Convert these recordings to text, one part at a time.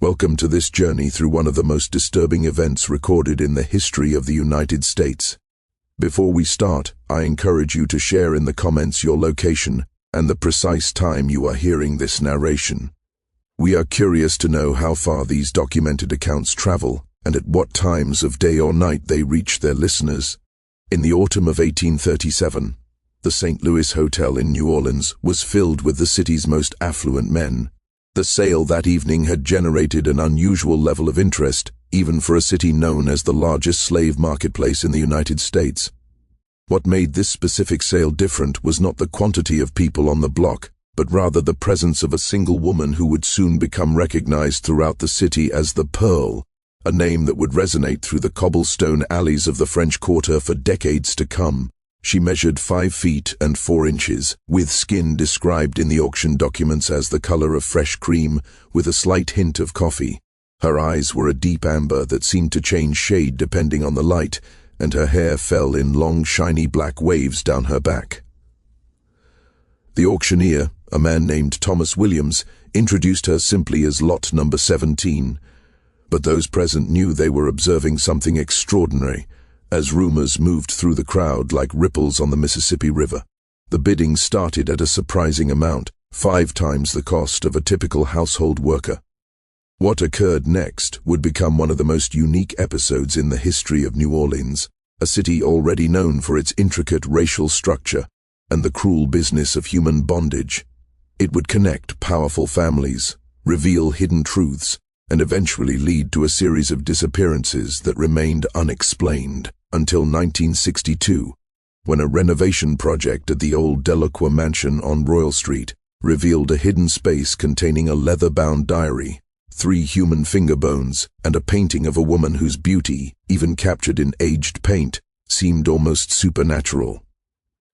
Welcome to this journey through one of the most disturbing events recorded in the history of the United States. Before we start, I encourage you to share in the comments your location and the precise time you are hearing this narration. We are curious to know how far these documented accounts travel and at what times of day or night they reach their listeners. In the autumn of 1837, the St. Louis Hotel in New Orleans was filled with the city's most affluent men. The sale that evening had generated an unusual level of interest, even for a city known as the largest slave marketplace in the United States. What made this specific sale different was not the quantity of people on the block, but rather the presence of a single woman who would soon become recognized throughout the city as the Pearl, a name that would resonate through the cobblestone alleys of the French Quarter for decades to come. She measured 5 feet and 4 inches, with skin described in the auction documents as the color of fresh cream with a slight hint of coffee. Her eyes were a deep amber that seemed to change shade depending on the light, and her hair fell in long shiny black waves down her back. The auctioneer, a man named Thomas Williams, introduced her simply as lot number 17, but those present knew they were observing something extraordinary. As rumors moved through the crowd like ripples on the Mississippi River, the bidding started at a surprising amount, 5 times the cost of a typical household worker. What occurred next would become one of the most unique episodes in the history of New Orleans, a city already known for its intricate racial structure and the cruel business of human bondage. It would connect powerful families, reveal hidden truths, and eventually lead to a series of disappearances that remained unexplained until 1962, when a renovation project at the old Deloqua mansion on Royal Street revealed a hidden space containing a leather-bound diary, 3 human finger bones, and a painting of a woman whose beauty, even captured in aged paint, seemed almost supernatural.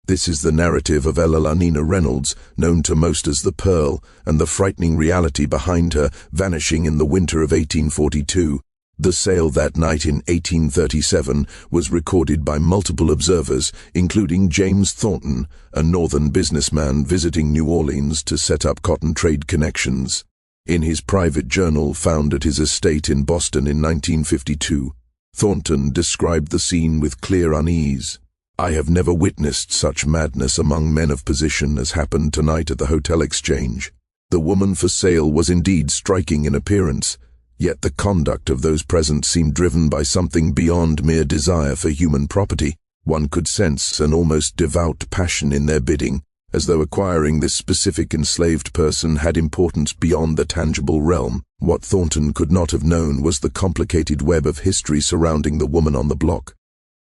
This is the narrative of Elalina Reynolds, known to most as the Pearl, and the frightening reality behind her vanishing in the winter of 1842. The sale that night in 1837 was recorded by multiple observers, including James Thornton, a northern businessman visiting New Orleans to set up cotton trade connections. In his private journal found at his estate in Boston in 1952, Thornton described the scene with clear unease. "I have never witnessed such madness among men of position as happened tonight at the Hotel Exchange. The woman for sale was indeed striking in appearance, yet the conduct of those present seemed driven by something beyond mere desire for human property. One could sense an almost devout passion in their bidding, as though acquiring this specific enslaved person had importance beyond the tangible realm. What Thornton could not have known was the complicated web of history surrounding the woman on the block.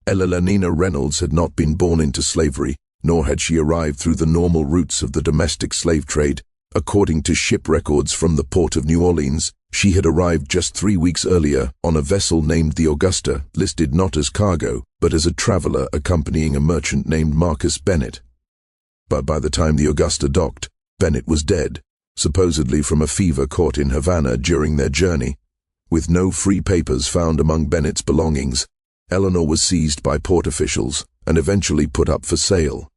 Elalina Reynolds had not been born into slavery, nor had she arrived through the normal routes of the domestic slave trade. According to ship records from the port of New Orleans, she had arrived just 3 weeks earlier on a vessel named the Augusta, listed not as cargo, but as a traveler accompanying a merchant named Marcus Bennett. But by the time the Augusta docked, Bennett was dead, supposedly from a fever caught in Havana during their journey. With no free papers found among Bennett's belongings, Eleanor was seized by port officials and eventually put up for sale.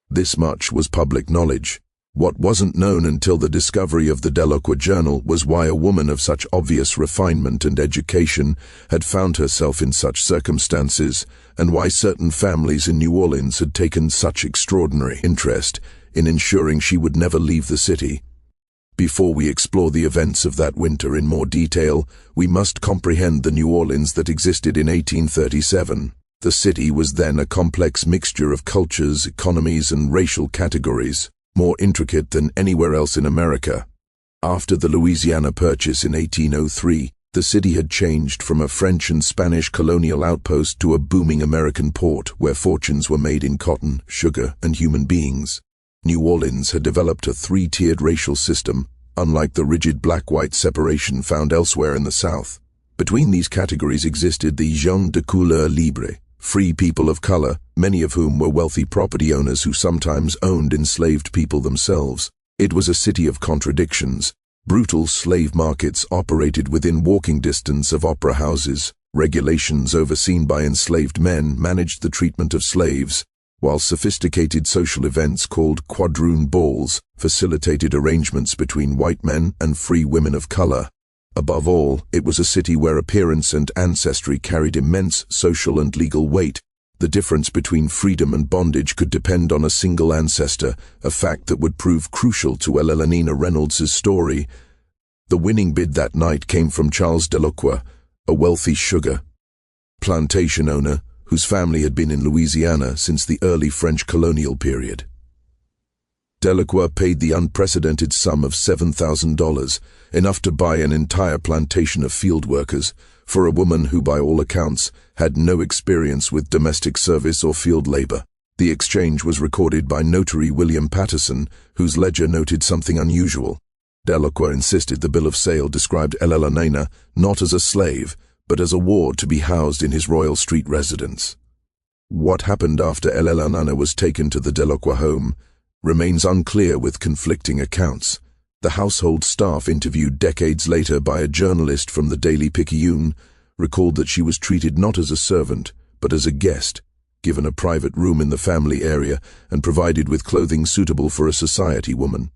This much was public knowledge. What wasn't known until the discovery of the Deloqua journal was why a woman of such obvious refinement and education had found herself in such circumstances, and why certain families in New Orleans had taken such extraordinary interest in ensuring she would never leave the city. Before we explore the events of that winter in more detail, we must comprehend the New Orleans that existed in 1837. The city was then a complex mixture of cultures, economies, and racial categories, more intricate than anywhere else in America. After the Louisiana Purchase in 1803, the city had changed from a French and Spanish colonial outpost to a booming American port where fortunes were made in cotton, sugar, and human beings. New Orleans had developed a 3-tiered racial system, unlike the rigid black-white separation found elsewhere in the South. Between these categories existed the gens de couleur libre, free people of color, many of whom were wealthy property owners who sometimes owned enslaved people themselves. It was a city of contradictions. Brutal slave markets operated within walking distance of opera houses. Regulations overseen by enslaved men managed the treatment of slaves, while sophisticated social events called quadroon balls facilitated arrangements between white men and free women of color. Above all, it was a city where appearance and ancestry carried immense social and legal weight. The difference between freedom and bondage could depend on a single ancestor, a fact that would prove crucial to Elenina Reynolds' story. The winning bid that night came from Charles Deloqua, a wealthy sugar plantation owner whose family had been in Louisiana since the early French colonial period. Deloqua paid the unprecedented sum of $7,000, enough to buy an entire plantation of field workers, for a woman who, by all accounts, had no experience with domestic service or field labor. The exchange was recorded by notary William Patterson, whose ledger noted something unusual. Deloqua insisted the bill of sale described Elenina not as a slave, but as a ward to be housed in his Royal Street residence. What happened after Elenina was taken to the Deloqua home remains unclear, with conflicting accounts. The household staff, interviewed decades later by a journalist from the Daily Picayune, recalled that she was treated not as a servant, but as a guest, given a private room in the family area and provided with clothing suitable for a society woman.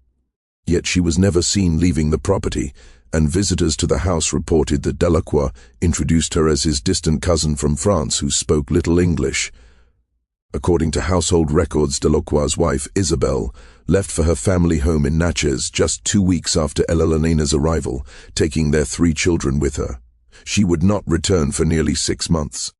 Yet she was never seen leaving the property, and visitors to the house reported that Deloqua introduced her as his distant cousin from France who spoke little English. According to household records, Deloqua's wife, Isabel, left for her family home in Natchez just 2 weeks after Elenina's arrival, taking their 3 children with her. She would not return for nearly 6 months.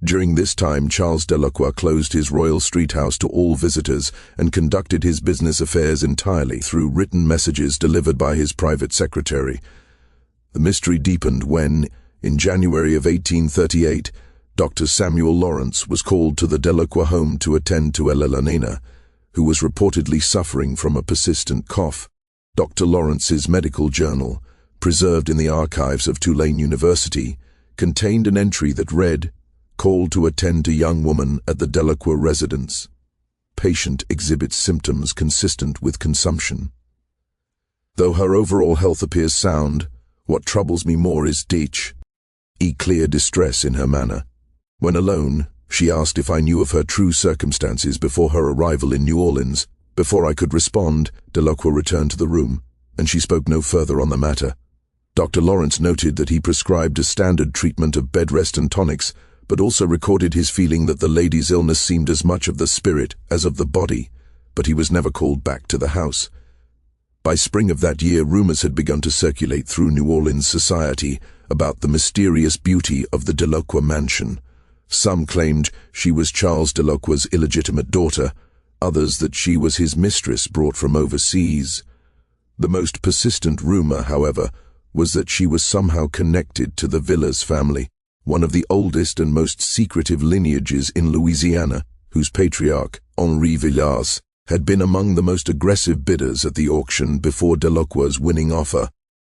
During this time, Charles Deloqua closed his Royal Street house to all visitors and conducted his business affairs entirely through written messages delivered by his private secretary. The mystery deepened when, in January of 1838, Dr. Samuel Lawrence was called to the Deloqua home to attend to Elenina, who was reportedly suffering from a persistent cough. Dr. Lawrence's medical journal, preserved in the archives of Tulane University, contained an entry that read, "Called to attend to young woman at the Deloqua residence. Patient exhibits symptoms consistent with consumption. Though her overall health appears sound, what troubles me more is clear distress in her manner. When alone, she asked if I knew of her true circumstances before her arrival in New Orleans. Before I could respond, Deloqua returned to the room, and she spoke no further on the matter. Dr. Lawrence noted that he prescribed a standard treatment of bed rest and tonics, but also recorded his feeling that the lady's illness seemed as much of the spirit as of the body, but he was never called back to the house. By spring of that year, rumors had begun to circulate through New Orleans society about the mysterious beauty of the Deloqua mansion. Some claimed she was Charles Deloqua's illegitimate daughter, others that she was his mistress brought from overseas. The most persistent rumor, however, was that she was somehow connected to the Villas family, one of the oldest and most secretive lineages in Louisiana, whose patriarch, Henri Villas, had been among the most aggressive bidders at the auction before Deloqua's winning offer.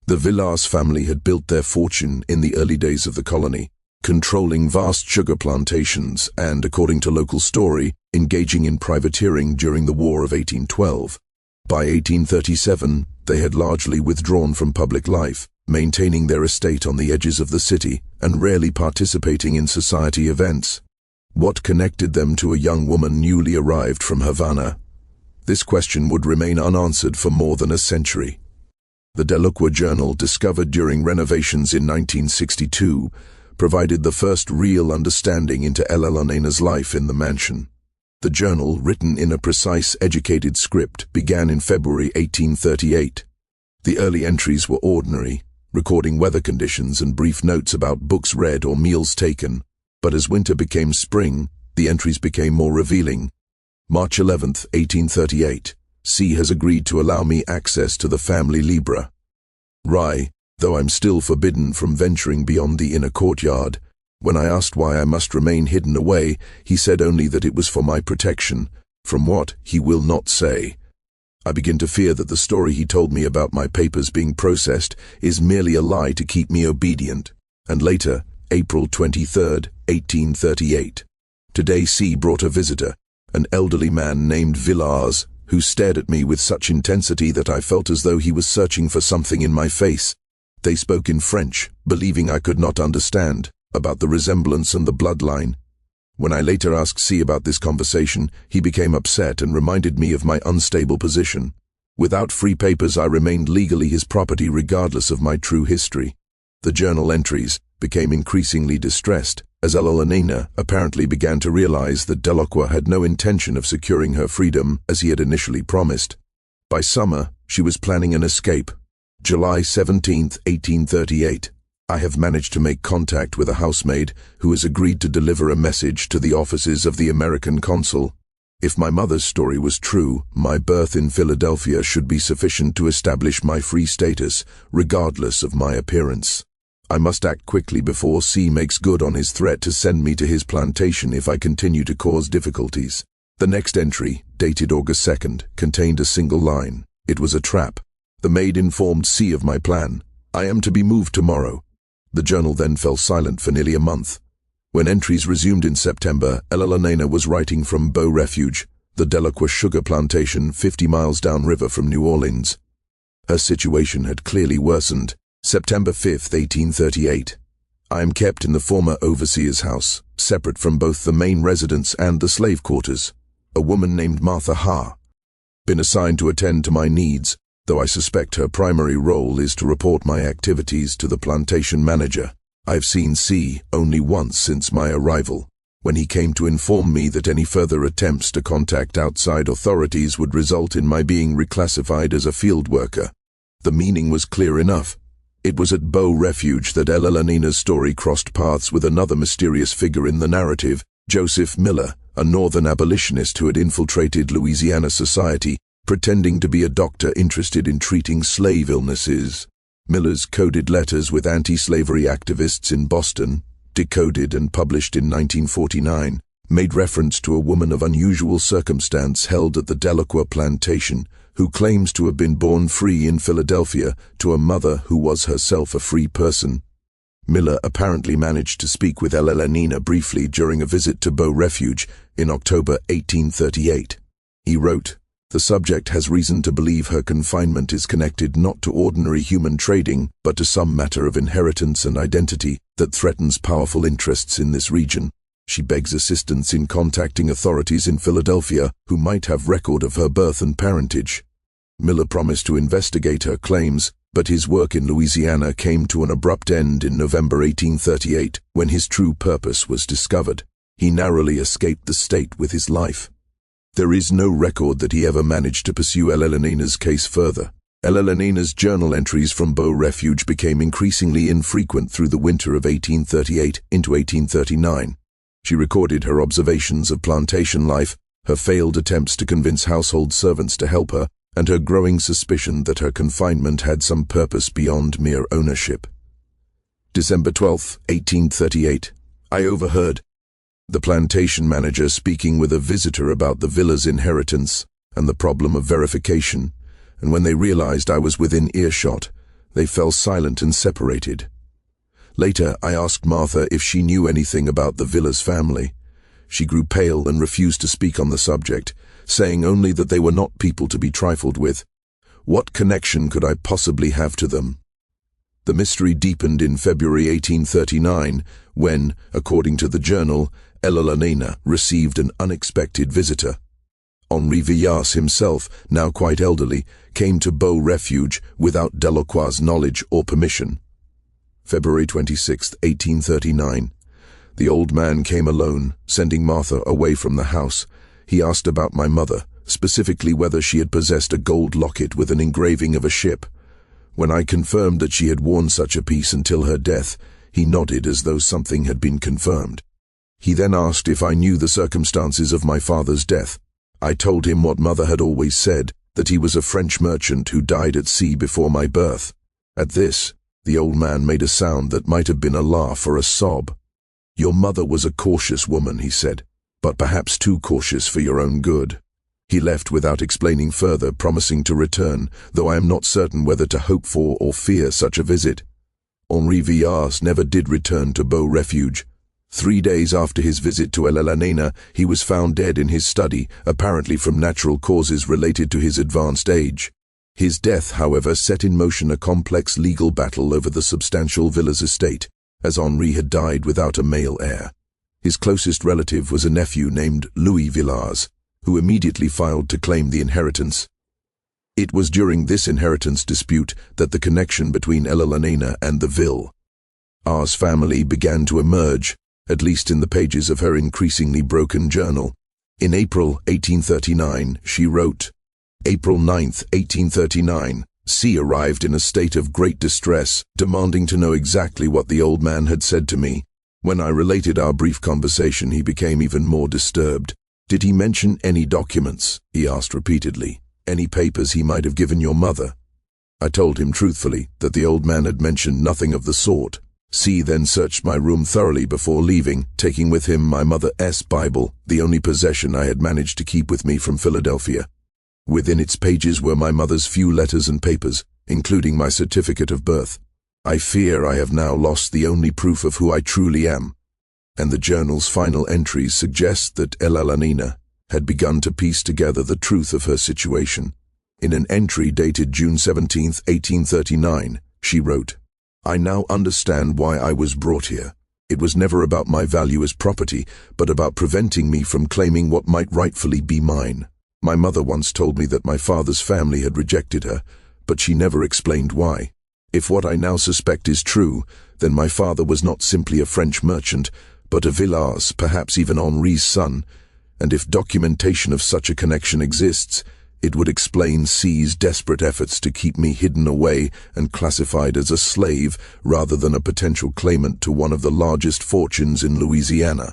The Villas family had built their fortune in the early days of the colony, controlling vast sugar plantations and, according to local story, engaging in privateering during the War of 1812. By 1837, they had largely withdrawn from public life, maintaining their estate on the edges of the city and rarely participating in society events. What connected them to a young woman newly arrived from Havana? This question would remain unanswered for more than a century. The Deloqua Journal, discovered during renovations in 1962, provided the first real understanding into Elenina's life in the mansion. The journal, written in a precise, educated script, began in February 1838. The early entries were ordinary, recording weather conditions and brief notes about books read or meals taken. But as winter became spring, the entries became more revealing. March 11, 1838. C has agreed to allow me access to the family Libra. Rye, though I'm still forbidden from venturing beyond the inner courtyard. When I asked why I must remain hidden away, he said only that it was for my protection. From what, he will not say. I begin to fear that the story he told me about my papers being processed is merely a lie to keep me obedient. And later, April 23, 1838. Today C brought a visitor, an elderly man named Villas, who stared at me with such intensity that I felt as though he was searching for something in my face. They spoke in French, believing I could not understand, about the resemblance and the bloodline. When I later asked C about this conversation, he became upset and reminded me of my unstable position. Without free papers, I remained legally his property regardless of my true history. The journal entries became increasingly distressed, as Elena apparently began to realize that Deloqua had no intention of securing her freedom as he had initially promised. By summer, she was planning an escape. July 17, 1838. I have managed to make contact with a housemaid who has agreed to deliver a message to the offices of the American consul. If my mother's story was true, my birth in Philadelphia should be sufficient to establish my free status, regardless of my appearance. I must act quickly before C makes good on his threat to send me to his plantation if I continue to cause difficulties. The next entry, dated August 2nd, contained a single line. It was a trap. The maid informed C of my plan. I am to be moved tomorrow. The journal then fell silent for nearly a month. When entries resumed in September, Elena was writing from Beau Refuge, the Deloqua sugar plantation 50 miles downriver from New Orleans. Her situation had clearly worsened. September 5, 1838. I am kept in the former overseer's house, separate from both the main residence and the slave quarters. A woman named Martha Ha. Been assigned to attend to my needs, though I suspect her primary role is to report my activities to the plantation manager. I've seen C only once since my arrival, when he came to inform me that any further attempts to contact outside authorities would result in my being reclassified as a field worker. The meaning was clear enough. It was at Beau Refuge that Elena's story crossed paths with another mysterious figure in the narrative, Joseph Miller, a northern abolitionist who had infiltrated Louisiana society, pretending to be a doctor interested in treating slave illnesses. Miller's coded letters with anti-slavery activists in Boston, decoded and published in 1949, made reference to a woman of unusual circumstance held at the Deloqua plantation, who claims to have been born free in Philadelphia to a mother who was herself a free person. Miller apparently managed to speak with Elena briefly during a visit to Beau Refuge in October 1838. He wrote, "The subject has reason to believe her confinement is connected not to ordinary human trading, but to some matter of inheritance and identity that threatens powerful interests in this region. She begs assistance in contacting authorities in Philadelphia who might have record of her birth and parentage." Miller promised to investigate her claims, but his work in Louisiana came to an abrupt end in November 1838 when his true purpose was discovered. He narrowly escaped the state with his life. There is no record that he ever managed to pursue Elena's case further. Elena's journal entries from Beau Refuge became increasingly infrequent through the winter of 1838 into 1839. She recorded her observations of plantation life, her failed attempts to convince household servants to help her, and her growing suspicion that her confinement had some purpose beyond mere ownership. December 12, 1838. I overheard the plantation manager speaking with a visitor about the villa's inheritance and the problem of verification, and when they realized I was within earshot, they fell silent and separated. Later, I asked Martha if she knew anything about the villa's family. She grew pale and refused to speak on the subject, saying only that they were not people to be trifled with. What connection could I possibly have to them? The mystery deepened in February 1839 when, according to the journal, Elena received an unexpected visitor. Henri Villas himself, now quite elderly, came to Beau Refuge without Deloqua's knowledge or permission. February 26, 1839. The old man came alone, sending Martha away from the house. He asked about my mother, specifically whether she had possessed a gold locket with an engraving of a ship. When I confirmed that she had worn such a piece until her death, he nodded as though something had been confirmed. He then asked if I knew the circumstances of my father's death. I told him what Mother had always said, that he was a French merchant who died at sea before my birth. At this, the old man made a sound that might have been a laugh or a sob. "Your mother was a cautious woman," he said, "but perhaps too cautious for your own good." He left without explaining further, promising to return, though I am not certain whether to hope for or fear such a visit. Henri Villas never did return to Beau Refuge. 3 days after his visit to Elena, he was found dead in his study, apparently from natural causes related to his advanced age. His death, however, set in motion a complex legal battle over the substantial Villas estate, as Henri had died without a male heir. His closest relative was a nephew named Louis Villas, who immediately filed to claim the inheritance. It was during this inheritance dispute that the connection between Elena and the Ville R's family began to emerge, at least in the pages of her increasingly broken journal. In April 1839, she wrote, April 9, 1839, C arrived in a state of great distress, demanding to know exactly what the old man had said to me. When I related our brief conversation, he became even more disturbed. Did he mention any documents? He asked repeatedly. Any papers he might have given your mother? I told him truthfully that the old man had mentioned nothing of the sort. C then searched my room thoroughly before leaving, taking with him my mother's Bible, the only possession I had managed to keep with me from Philadelphia. Within its pages were my mother's few letters and papers, including my certificate of birth. I fear I have now lost the only proof of who I truly am. And the journal's final entries suggest that Elalina had begun to piece together the truth of her situation. In an entry dated June 17, 1839, she wrote, I now understand why I was brought here. It was never about my value as property, but about preventing me from claiming what might rightfully be mine. My mother once told me that my father's family had rejected her, but she never explained why. If what I now suspect is true, then my father was not simply a French merchant, but a Villars, perhaps even Henri's son, and if documentation of such a connection exists, it would explain C's desperate efforts to keep me hidden away and classified as a slave rather than a potential claimant to one of the largest fortunes in Louisiana.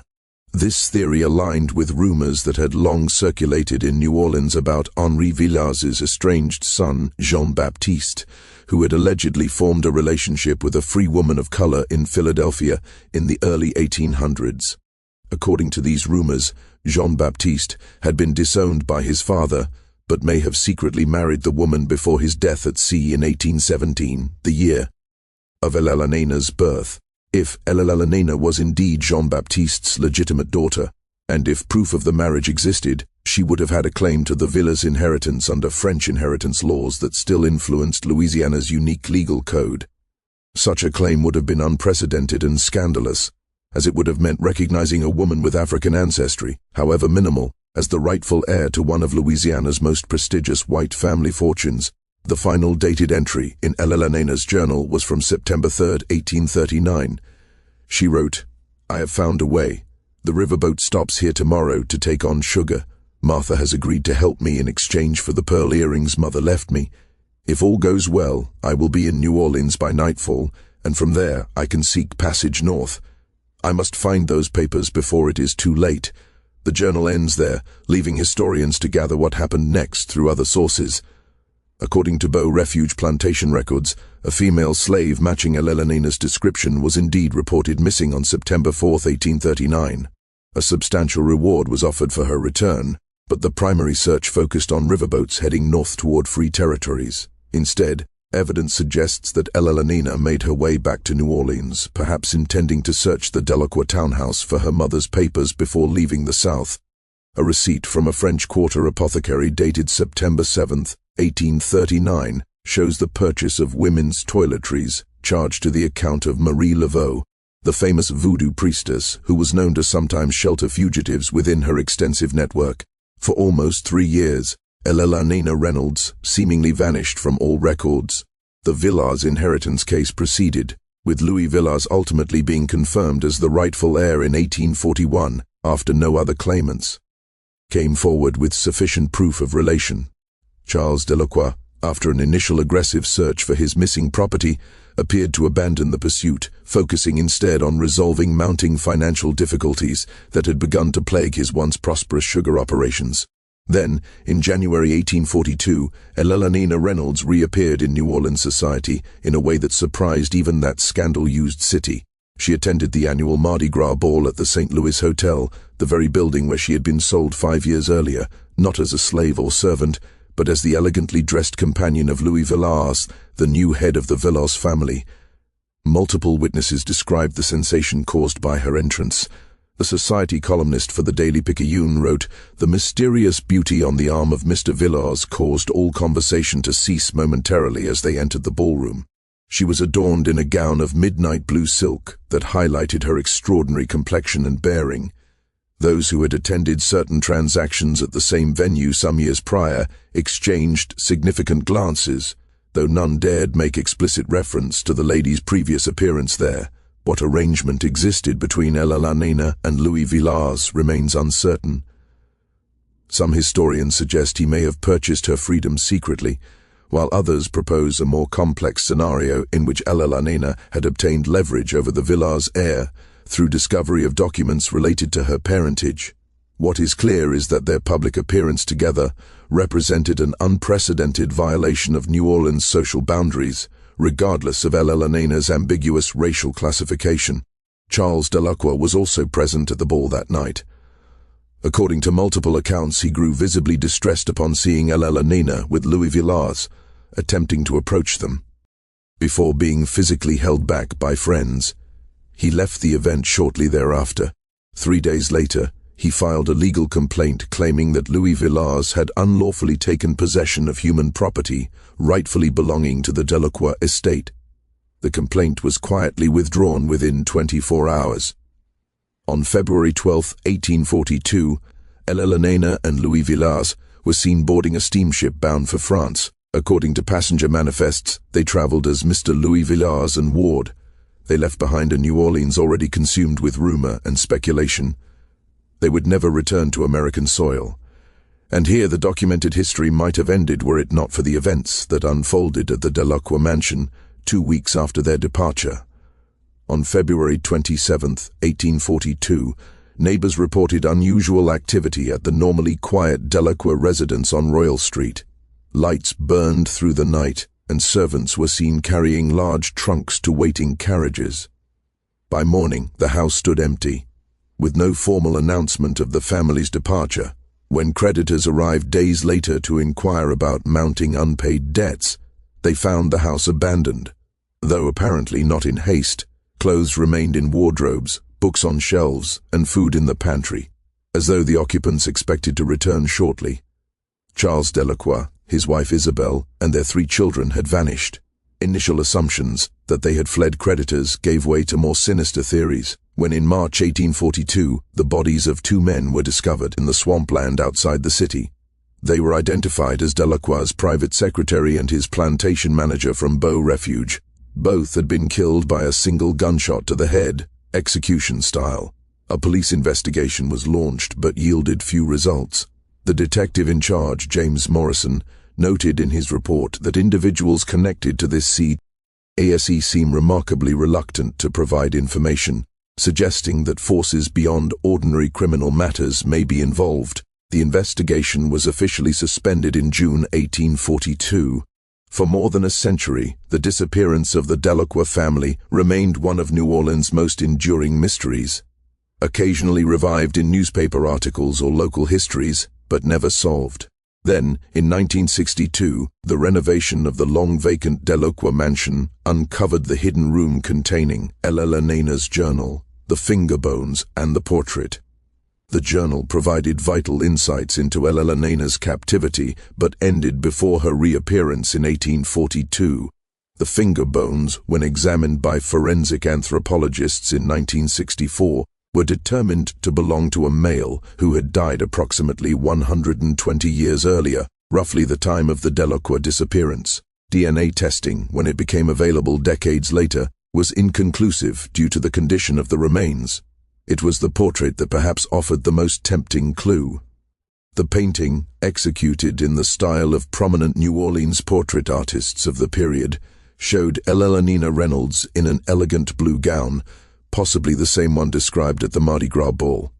This theory aligned with rumors that had long circulated in New Orleans about Henri Villars's estranged son, Jean-Baptiste, who had allegedly formed a relationship with a free woman of color in Philadelphia in the early 1800s. According to these rumors, Jean-Baptiste had been disowned by his father, but may have secretly married the woman before his death at sea in 1817, the year of Elalina's birth. If Elalina was indeed Jean-Baptiste's legitimate daughter, and if proof of the marriage existed, she would have had a claim to the Villas' inheritance under French inheritance laws that still influenced Louisiana's unique legal code. Such a claim would have been unprecedented and scandalous, as it would have meant recognizing a woman with African ancestry, however minimal, as the rightful heir to one of Louisiana's most prestigious white family fortunes. The final dated entry in Elalina's journal was from September 3, 1839. She wrote, I have found a way. The riverboat stops here tomorrow to take on sugar. Martha has agreed to help me in exchange for the pearl earrings Mother left me. If all goes well, I will be in New Orleans by nightfall, and from there I can seek passage north. I must find those papers before it is too late. The journal ends there, leaving historians to gather what happened next through other sources. According to Beau Refuge plantation records, a female slave matching Elalina's description was indeed reported missing on September 4, 1839. A substantial reward was offered for her return, but the primary search focused on riverboats heading north toward free territories. Instead, evidence suggests that Elalina made her way back to New Orleans, perhaps intending to search the Deloqua townhouse for her mother's papers before leaving the South. A receipt from a French quarter apothecary dated September 7, 1839, shows the purchase of women's toiletries, charged to the account of Marie Laveau, the famous voodoo priestess who was known to sometimes shelter fugitives within her extensive network. For almost 3 years, Elalina Reynolds seemingly vanished from all records. The Villars inheritance case proceeded, with Louis Villars ultimately being confirmed as the rightful heir in 1841 after no other claimants came forward with sufficient proof of relation. Charles Deloqua, after an initial aggressive search for his missing property, appeared to abandon the pursuit, focusing instead on resolving mounting financial difficulties that had begun to plague his once prosperous sugar operations. Then, in January 1842, Elalina Reynolds reappeared in New Orleans society in a way that surprised even that scandal-used city. She attended the annual Mardi Gras ball at the St. Louis Hotel, the very building where she had been sold 5 years earlier, not as a slave or servant, but as the elegantly dressed companion of Louis Villars, the new head of the Villars family. Multiple witnesses described the sensation caused by her entrance. The society columnist for the Daily Picayune wrote, "The mysterious beauty on the arm of Mr. Villars caused all conversation to cease momentarily as they entered the ballroom. She was adorned in a gown of midnight blue silk that highlighted her extraordinary complexion and bearing. Those who had attended certain transactions at the same venue some years prior exchanged significant glances, though none dared make explicit reference to the lady's previous appearance there. What arrangement existed between Elena and Louis Villars remains uncertain. Some historians suggest he may have purchased her freedom secretly, while others propose a more complex scenario in which Elena had obtained leverage over the Villars' heir through discovery of documents related to her parentage. What is clear is that their public appearance together represented an unprecedented violation of New Orleans' social boundaries, regardless of Elena's ambiguous racial classification. Charles Deloqua was also present at the ball that night. According to multiple accounts, he grew visibly distressed upon seeing Elena with Louis Villars, attempting to approach them. Before being physically held back by friends, he left the event shortly thereafter. 3 days later, he filed a legal complaint claiming that Louis Villars had unlawfully taken possession of human property rightfully belonging to the Deloqua estate. The complaint was quietly withdrawn within 24 hours. On February 12, 1842, Elena and Louis Villars were seen boarding a steamship bound for France. According to passenger manifests, they traveled as Mr. Louis Villars and Ward. They left behind a New Orleans already consumed with rumor and speculation. They would never return to American soil. And here the documented history might have ended were it not for the events that unfolded at the Deloqua mansion 2 weeks after their departure. On February 27, 1842, neighbors reported unusual activity at the normally quiet Deloqua residence on Royal Street. Lights burned through the night, and servants were seen carrying large trunks to waiting carriages. By morning, the house stood empty, with no formal announcement of the family's departure. When creditors arrived days later to inquire about mounting unpaid debts, they found the house abandoned. Though apparently not in haste, clothes remained in wardrobes, books on shelves, and food in the pantry, as though the occupants expected to return shortly. Charles Deloqua, his wife Isabel, and their 3 children had vanished. Initial assumptions that they had fled creditors gave way to more sinister theories, when in March 1842, the bodies of 2 men were discovered in the swampland outside the city. They were identified as Deloqua's private secretary and his plantation manager from Beau Refuge. Both had been killed by a single gunshot to the head, execution style. A police investigation was launched but yielded few results. The detective in charge, James Morrison, noted in his report that individuals connected to this case seem remarkably reluctant to provide information, suggesting that forces beyond ordinary criminal matters may be involved. The investigation was officially suspended in June 1842. For more than a century, the disappearance of the Deloqua family remained one of New Orleans' most enduring mysteries. Occasionally revived in newspaper articles or local histories, but never solved. Then, in 1962, the renovation of the long-vacant Deloqua mansion uncovered the hidden room containing Elena's journal, the finger bones, and the portrait. The journal provided vital insights into Elena's captivity, but ended before her reappearance in 1842. The finger bones, when examined by forensic anthropologists in 1964, were determined to belong to a male who had died approximately 120 years earlier, roughly the time of the Deloqua disappearance. DNA testing, when it became available decades later, was inconclusive due to the condition of the remains. It was the portrait that perhaps offered the most tempting clue. The painting, executed in the style of prominent New Orleans portrait artists of the period, showed Elena Reynolds in an elegant blue gown, possibly the same one described at the Mardi Gras ball.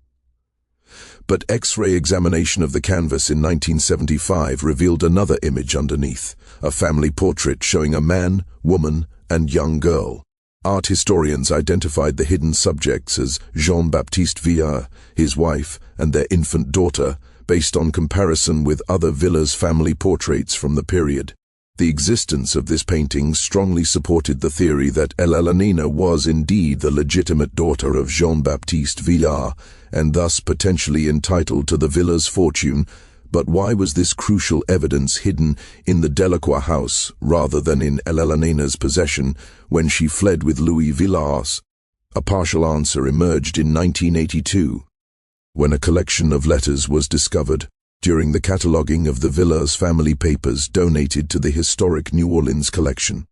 But X-ray examination of the canvas in 1975 revealed another image underneath, a family portrait showing a man, woman, and young girl. Art historians identified the hidden subjects as Jean-Baptiste Villars, his wife, and their infant daughter, based on comparison with other Villars family portraits from the period. The existence of this painting strongly supported the theory that Elena was indeed the legitimate daughter of Jean-Baptiste Villars, and thus potentially entitled to the Villars' fortune. But why was this crucial evidence hidden in the Deloqua house rather than in Elena's possession when she fled with Louis Villars? A partial answer emerged in 1982, when a collection of letters was discovered during the cataloging of the Villars family papers donated to the historic New Orleans collection.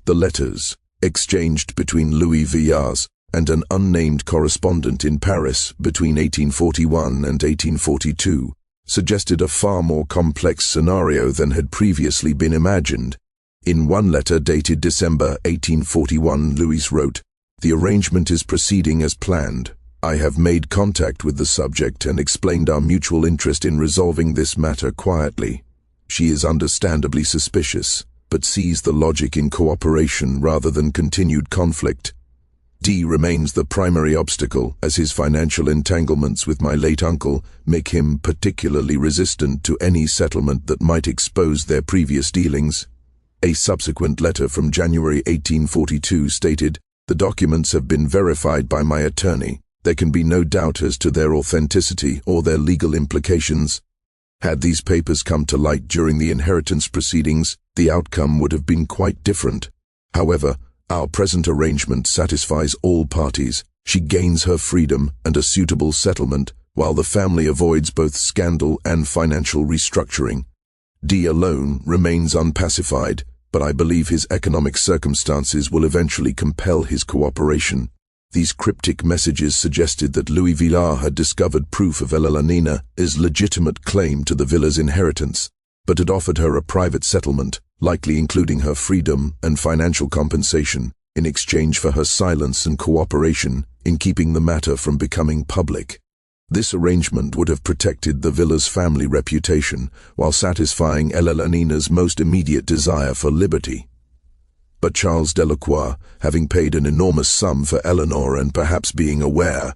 The letters, exchanged between Louis Villars and an unnamed correspondent in Paris between 1841 and 1842 suggested a far more complex scenario than had previously been imagined. In one letter dated December 1841, Louis wrote, "The arrangement is proceeding as planned. I have made contact with the subject and explained our mutual interest in resolving this matter quietly. She is understandably suspicious, but sees the logic in cooperation rather than continued conflict. D remains the primary obstacle, as his financial entanglements with my late uncle make him particularly resistant to any settlement that might expose their previous dealings." A subsequent letter from January 1842 stated, "The documents have been verified by my attorney. There can be no doubt as to their authenticity or their legal implications." Had these papers come to light during the inheritance proceedings, the outcome would have been quite different. However, our present arrangement satisfies all parties. She gains her freedom and a suitable settlement, while the family avoids both scandal and financial restructuring. D alone remains unpacified, but I believe his economic circumstances will eventually compel his cooperation. These cryptic messages suggested that Louis Villars had discovered proof of Ellalinina's legitimate claim to the villa's inheritance, but had offered her a private settlement, likely including her freedom and financial compensation, in exchange for her silence and cooperation in keeping the matter from becoming public. This arrangement would have protected the villa's family reputation while satisfying Ellalinina's most immediate desire for liberty. But Charles Deloqua, having paid an enormous sum for Eleanor and perhaps being aware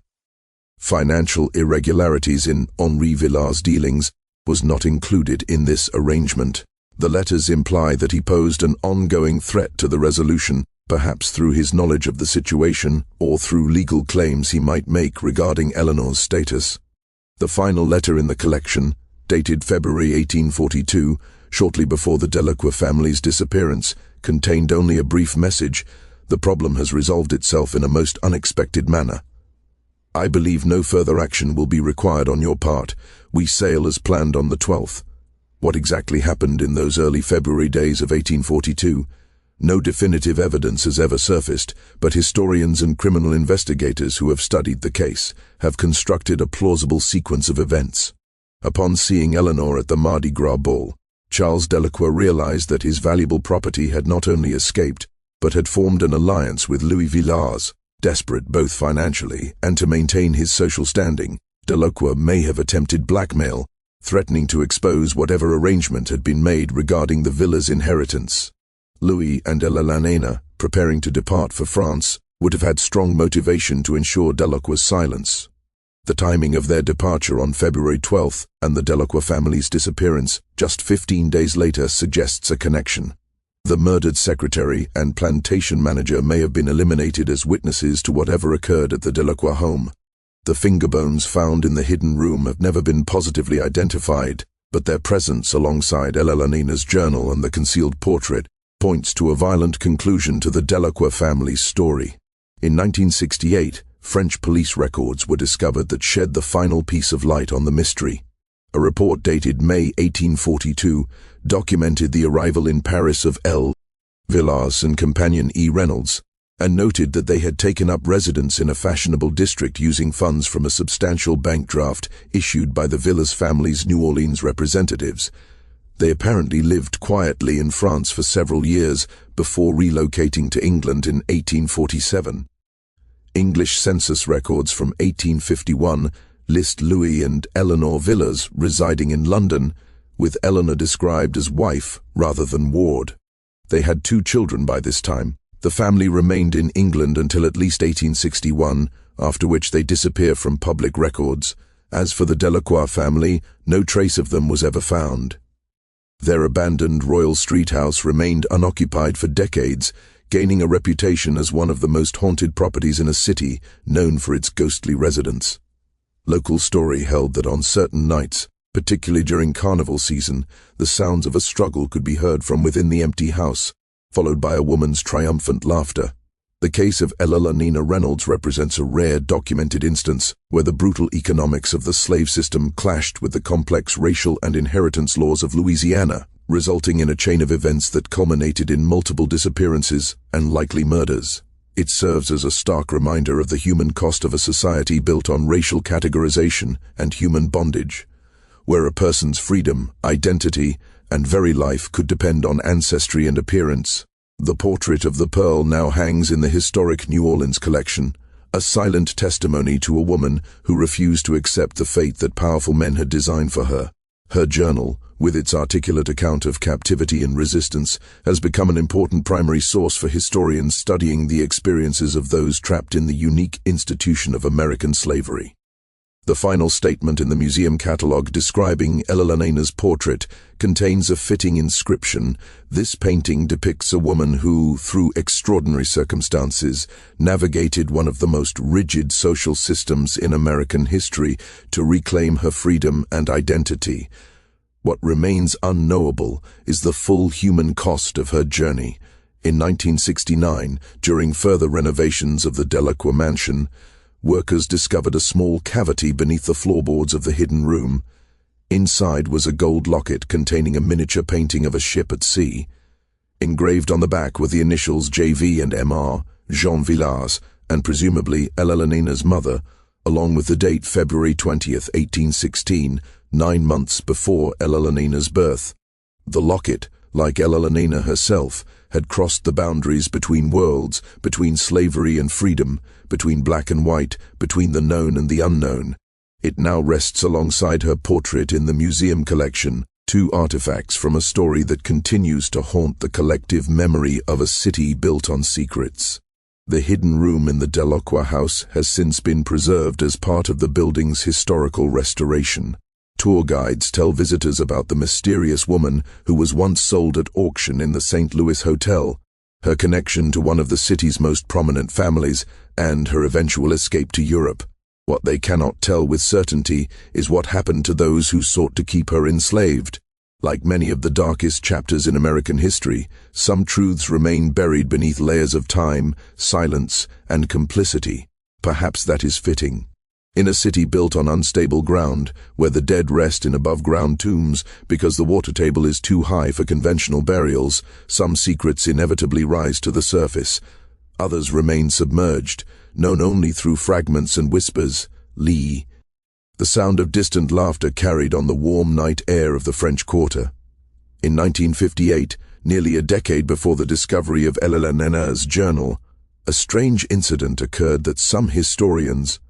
financial irregularities in Henri Villars' dealings, was not included in this arrangement. The letters imply that he posed an ongoing threat to the resolution, perhaps through his knowledge of the situation or through legal claims he might make regarding Eleanor's status. The final letter in the collection, dated February 1842, shortly before the Deloqua family's disappearance, contained only a brief message: "The problem has resolved itself in a most unexpected manner. I believe no further action will be required on your part. We sail as planned on the 12th. What exactly happened in those early February days of 1842? No definitive evidence has ever surfaced, but historians and criminal investigators who have studied the case have constructed a plausible sequence of events. Upon seeing Eleanor at the Mardi Gras ball, Charles Deloqua realized that his valuable property had not only escaped, but had formed an alliance with Louis Villars. Desperate both financially and to maintain his social standing, Deloqua may have attempted blackmail, threatening to expose whatever arrangement had been made regarding the villa's inheritance. Louis and Ellalinina, preparing to depart for France, would have had strong motivation to ensure Deloqua's silence. The timing of their departure on February 12th and the Deloqua family's disappearance just 15 days later suggests a connection. The murdered secretary and plantation manager may have been eliminated as witnesses to whatever occurred at the Deloqua home. The finger bones found in the hidden room have never been positively identified, but their presence alongside Ellalinina's journal and the concealed portrait points to a violent conclusion to the Deloqua family's story. In 1968, French police records were discovered that shed the final piece of light on the mystery. A report dated May 1842 documented the arrival in Paris of L. Villars and companion E. Reynolds, and noted that they had taken up residence in a fashionable district using funds from a substantial bank draft issued by the Villars family's New Orleans representatives. They apparently lived quietly in France for several years before relocating to England in 1847. English census records from 1851 list Louis and Eleanor Villars residing in London, with Eleanor described as wife rather than ward. They had 2 children by this time. The family remained in England until at least 1861, after which they disappear from public records. As for the Deloqua family, no trace of them was ever found. Their abandoned Royal Street house remained unoccupied for decades, gaining a reputation as one of the most haunted properties in a city known for its ghostly residents. Local story held that on certain nights, particularly during carnival season, the sounds of a struggle could be heard from within the empty house, followed by a woman's triumphant laughter. The case of Ellalinina Reynolds represents a rare documented instance where the brutal economics of the slave system clashed with the complex racial and inheritance laws of Louisiana, resulting in a chain of events that culminated in multiple disappearances and likely murders. It serves as a stark reminder of the human cost of a society built on racial categorization and human bondage, where a person's freedom, identity, and very life could depend on ancestry and appearance. The portrait of the Pearl now hangs in the historic New Orleans collection, a silent testimony to a woman who refused to accept the fate that powerful men had designed for her. Her journal, with its articulate account of captivity and resistance, has become an important primary source for historians studying the experiences of those trapped in the unique institution of American slavery. The final statement in the museum catalogue describing Elelena's portrait contains a fitting inscription. This painting depicts a woman who, through extraordinary circumstances, navigated one of the most rigid social systems in American history to reclaim her freedom and identity. What remains unknowable is the full human cost of her journey. In 1969, during further renovations of the Deloqua mansion, workers discovered a small cavity beneath the floorboards of the hidden room. Inside was a gold locket containing a miniature painting of a ship at sea. Engraved on the back were the initials JV and MR, Jean Villars, and presumably Elelena's mother, along with the date February 20th, 1816, 9 months before Elelena's birth. The locket, like Elelena herself, had crossed the boundaries between worlds, between slavery and freedom, between black and white, between the known and the unknown. It now rests alongside her portrait in the museum collection, two artifacts from a story that continues to haunt the collective memory of a city built on secrets. The hidden room in the Deloqua house has since been preserved as part of the building's historical restoration. Tour guides tell visitors about the mysterious woman who was once sold at auction in the St. Louis Hotel, her connection to one of the city's most prominent families, and her eventual escape to Europe. What they cannot tell with certainty is what happened to those who sought to keep her enslaved. Like many of the darkest chapters in American history, some truths remain buried beneath layers of time, silence, and complicity. Perhaps that is fitting. In a city built on unstable ground, where the dead rest in above-ground tombs because the water table is too high for conventional burials, some secrets inevitably rise to the surface. Others remain submerged, known only through fragments and whispers. Lee. The sound of distant laughter carried on the warm night air of the French Quarter. In 1958, nearly a decade before the discovery of Elelena's journal, a strange incident occurred that some historians,